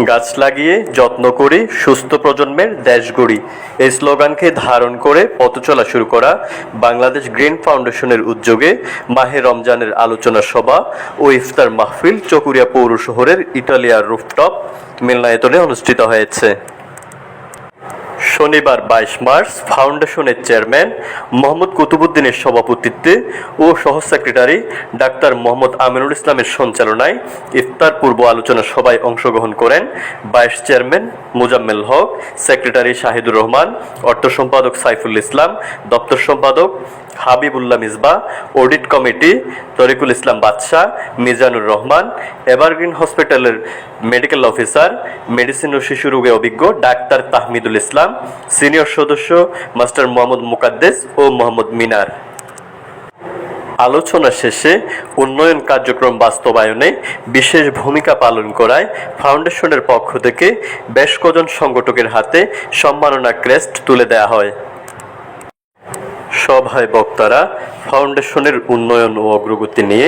গাছ লাগিয়ে যত্ন করি সুস্থ প্রজন্মের দেশ গড়ি, এই স্লোগানকে ধারণ করে পথ চলা শুরু করা বাংলাদেশ গ্রিন ফাউন্ডেশনের উদ্যোগে মাহে রমজানের আলোচনা সভা ও ইফতার মাহফিল চকরিয়া পৌর শহরের ইটালিয়ার রুফটপ মিলনায়তনে অনুষ্ঠিত হয়েছে। শনিবার 22 মার্চ ফাউন্ডেশনের চেয়ারম্যান মোহাম্মদ কুতুবুদ্দিনের সভাপতিত্বে ও সহ সেক্রেটারি ডাক্তার মোহাম্মদ আমিনুল ইসলামের সঞ্চালনায় ইফতার পূর্ব আলোচনা সভায় অংশগ্রহণ করেন vice chairman Mozammel Haque, secretary Shahidur Rahman, অর্থ সম্পাদক সাইফুল ইসলাম, দপ্তর সম্পাদক হাবিবুল্লাহ মিসবাহ, অডিট কমিটি তরিকুল ইসলাম বাদশাহ, মিজানুর রহমান, এভারগ্রিন হসপিটালের মেডিকেল অফিসার, মেডিসিন ও শিশু রোগে অভিজ্ঞ ডাক্তার তাহমিদুল ইসলাম, সিনিয়র সদস্য মাস্টার মোহাম্মদ মুকাদ্দেস ও মোহাম্মদ মিনার। আলোচনা শেষে উন্নয়ন কার্যক্রম বাস্তবায়নে বিশেষ ভূমিকা পালন করায় ফাউন্ডেশনের পক্ষ থেকে বেশ কজন সংগঠকের হাতে সম্মাননা ক্রেস্ট তুলে দেওয়া হয়। সভায় বক্তারা ফাউন্ডেশনের উন্নয়ন ও অগ্রগতি নিয়ে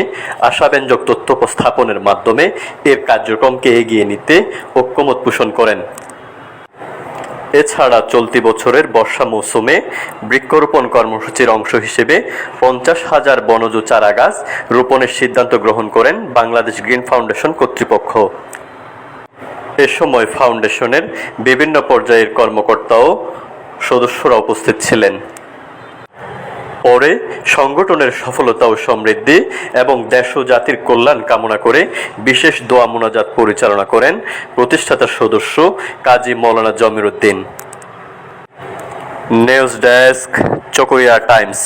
আশাব্যঞ্জক তথ্য উপস্থাপনের মাধ্যমে এর কার্যক্রমকে এগিয়ে নিতে ঐক্যমত পোষণ করেন। এছাড়া চলতি বছরের বর্ষা মৌসুমে বৃক্ষরোপণ কর্মসূচির অংশ হিসেবে 50,000 বনজ চারা গাছ রোপণের সিদ্ধান্ত গ্রহণ করেন বাংলাদেশ গ্রিন ফাউন্ডেশন কর্তৃপক্ষ। এ সময় ফাউন্ডেশনের বিভিন্ন পর্যায়ের কর্মকর্তা ও সদস্যরা উপস্থিত ছিলেন। পরে সংগঠনের সফলতা ও সমৃদ্ধি এবং দেশ ও জাতির কল্যাণ কামনা করে বিশেষ দোয়া মোনাজাত পরিচালনা করেন প্রতিষ্ঠাতা সদস্য কাজী মাওলানা জমির Uddin. News desk, Chakaria Times.